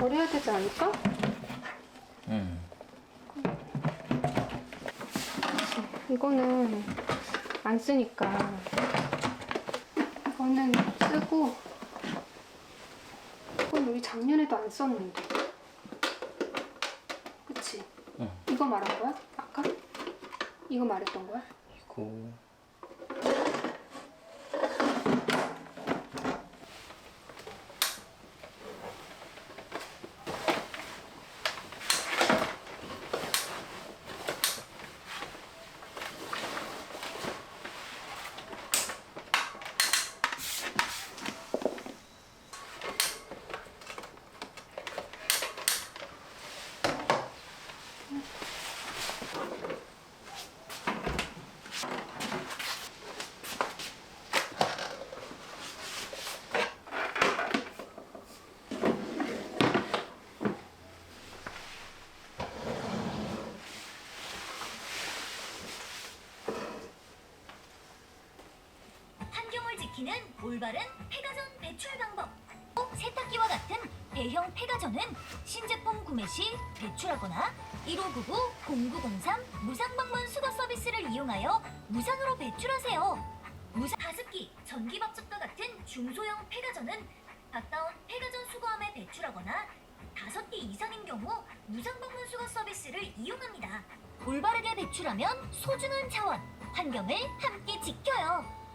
버려야 되지 않을까? 이거는 안 쓰니까 이거는 쓰고, 이건 우리 작년에도 안 썼는데. 그치? 응. 이거 말한 거야? 아까? 이거 말했던 거야? 이거 환경을 지키는 올바른 폐가전 배출 방법. 세탁기와 같은 대형 폐가전은 신제품 구매 시 배출하거나 1599-0903 무상방문 수거 서비스를 이용하여 무상으로 배출하세요. 가습기, 전기밥솥과 같은 중소형 폐가전은 가까운 폐가전 수거함에 배출하거나 5개 이상인 경우 무상방문 수거 서비스를 이용합니다. 올바르게 배출하면 소중한 자원, 환경을 함께 지켜요.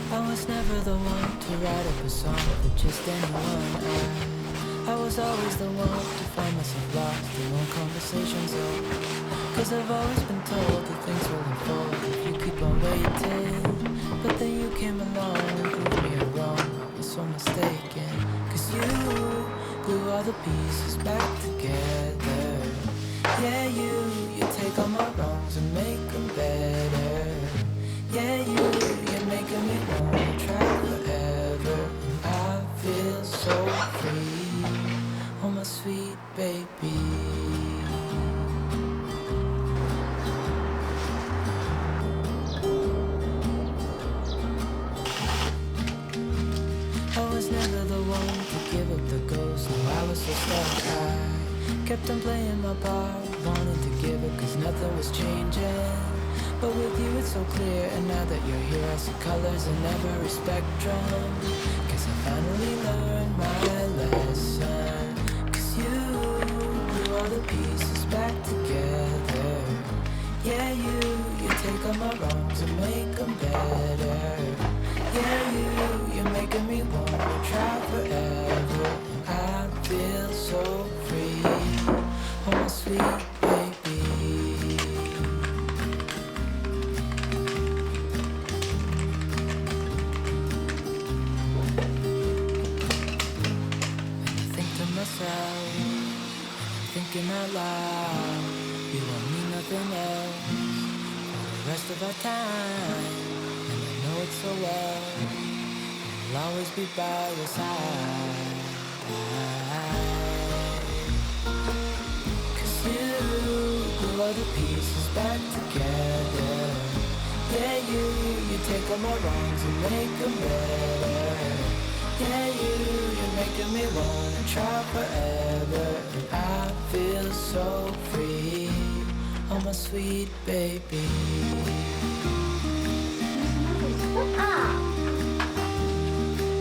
I was never the one to write up a song for just anyone. I was always the one to find myself lost in long conversations. Cause I've always been told that things will unfold if you keep on waiting. But then you came along and proved me wrong. I was so mistaken. Cause you glue all the pieces back together. Yeah, you take all my wrongs and make them better. Yeah, you're making me wanna try forever. And I feel so free, oh my sweet baby. I was never the one to give up the ghost. No, I was so stuck. I kept on playing my part, wanting to give it cause nothing was changing. But with you it's so clear, and now that you're here I see colors in every spectrum. Cause I finally learned my lesson. Cause you glue all the pieces back together. Yeah, you take all my wrongs and make them better. Yeah, you're making me wanna try forever. And I feel so free, oh my sweet baby. Thinking out loud, we won't need nothing else for the rest of our time. And I know it so well, I'll always be by your side. Cause you glue all the pieces back together. Yeah, you take all my wrongs and make them better. Yeah, you're making me wanna try forever. And I feel so free, oh my sweet baby.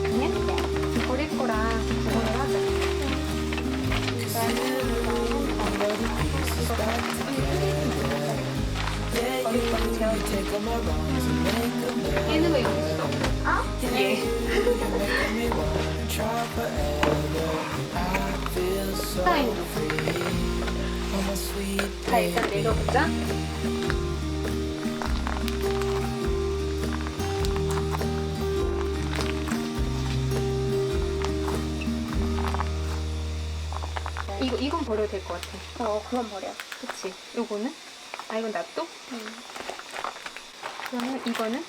그냥 버릴 거랑 그거를 하자. we take all my wrongs and make a better. 얘는 왜 여기 있어? 얘. You're making me wanna try forever. I feel so 타임. free. Oh my sweet 자, 일단 baby. 내려보자. 이건 버려도 될 것 같아. 그건 버려. 그치? 요거는? 아, 이건 놔둬? 그러면 이거는?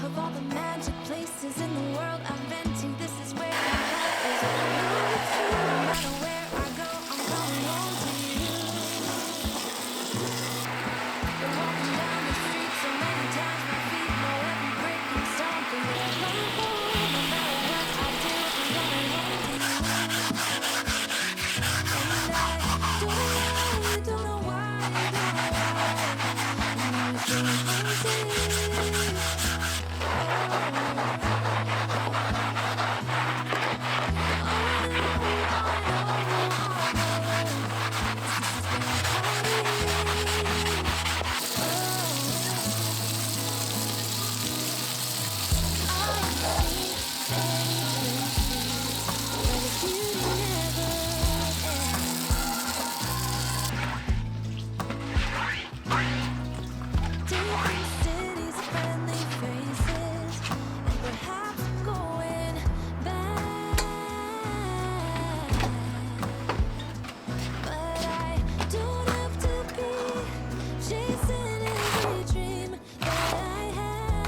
Of all the magic places in the world I've been to, this is where my heart is. I know it's true. No matter where I go, I'm coming home to you. Been walking down the street so many times, my feet know every brick and stone. 'Cause where I go, no matter what I do, I'm coming home to you. And I don't know why, I'm always feeling homesick. Cities, friendly faces, and perhaps I'm going back. But I don't have to be chasing every dream that I have.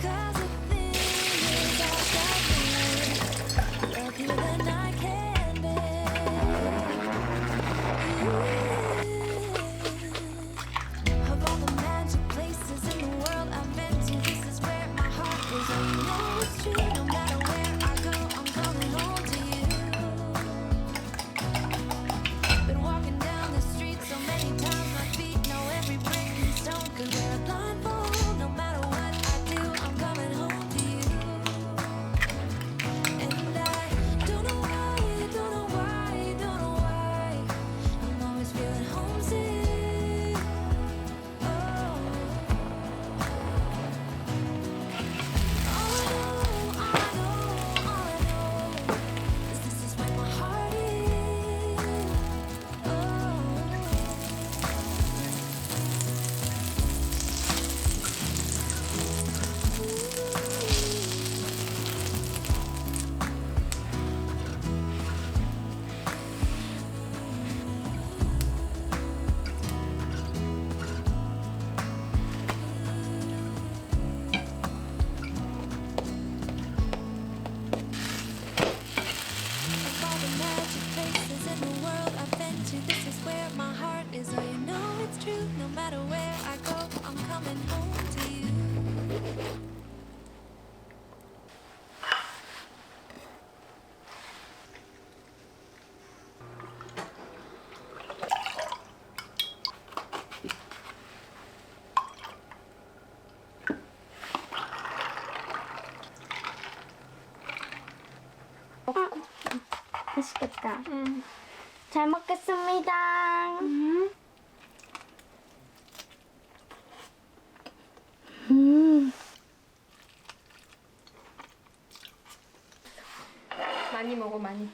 Cause the thing is, I've got you, love you than I can bear. Of all the magic places in the world I've been to, this is where my heart is. Oh, you know it's true. No matter where I go, I'm coming home to you. Been walking down the street so many times, my feet know every brick and stone. Could wear a blindfold. No matter what I do, I'm coming home to you. And I don't know why, don't know why, don't know why, I'm always feeling homesick. Oh, all I know is this is where my heart is. Of all the magic places in the world I've been to, this is where my heart is. Oh, you know it's true. No matter where I go, I'm coming home to you. 맛있겠다. 잘 먹겠습니다. 많이 먹어, 많이.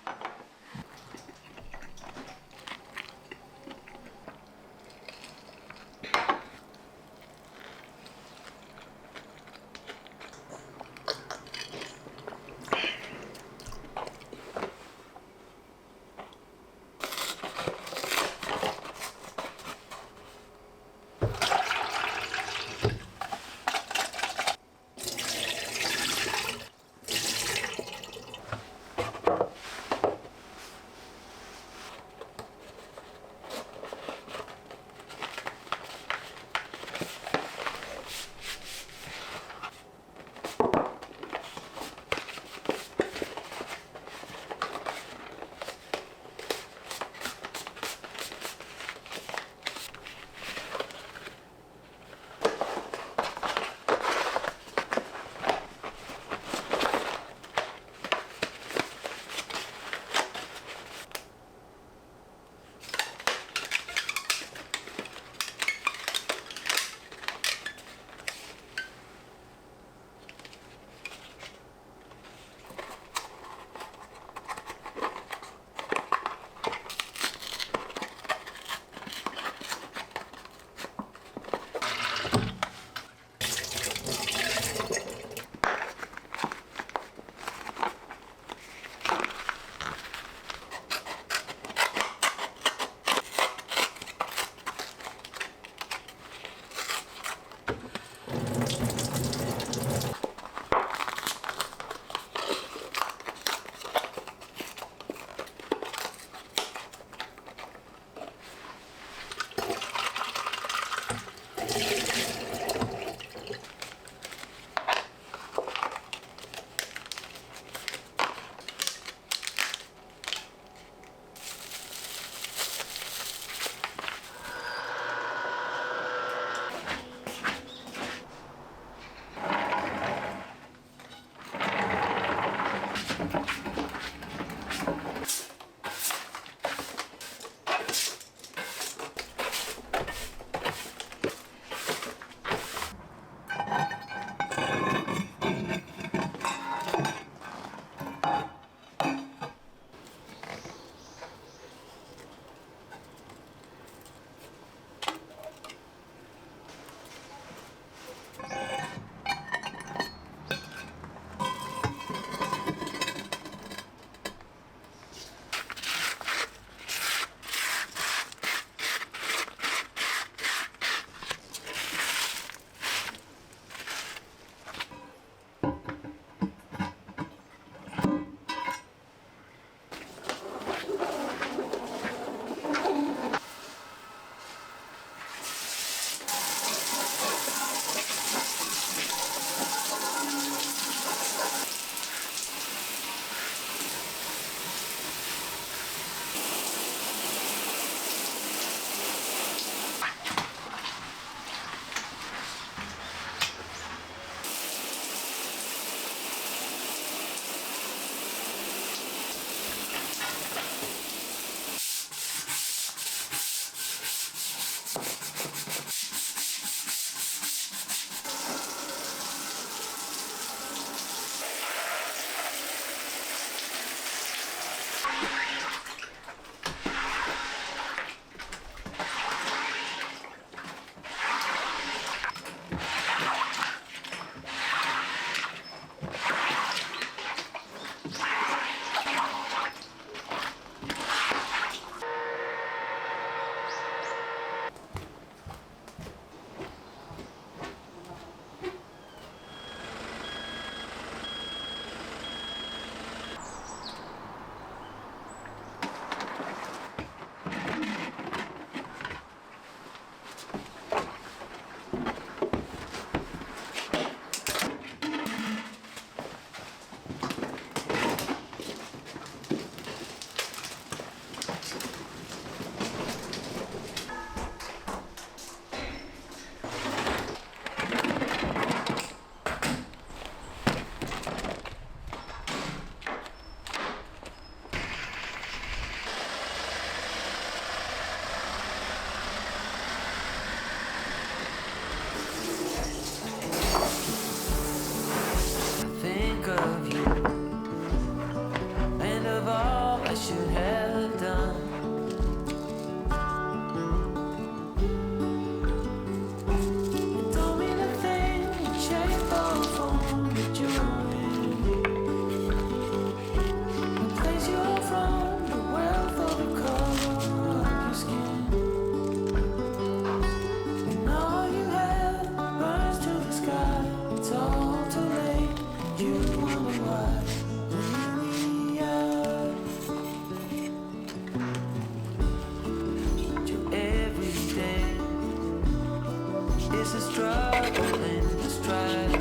a struggle in the stride.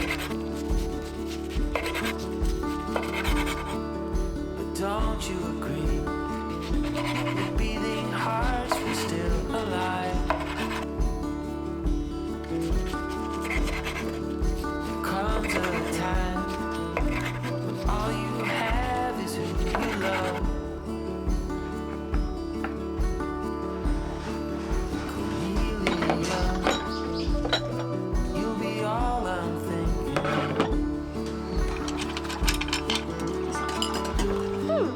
But don't you agree? With beating hearts, we're still alive. Comes a time when all you have is who you love. You'll be all I'm thinking.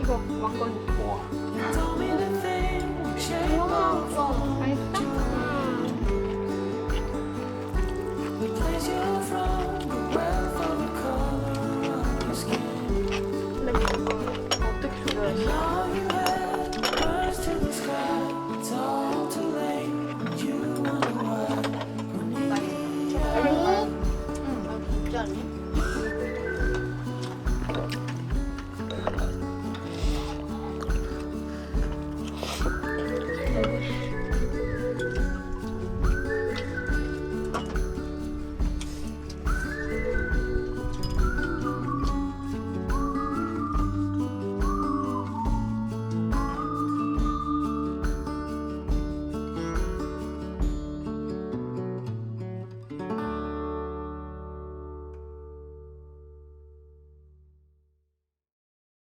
이거 막걸리. 우와. Told me to think, shape of 맛있다? place you're from, the wealth of the color of your skin. 근데 이거 어떻게 조절했어? And all you had burns to the sky. It's all too late. You wonder why. 진짜 아니?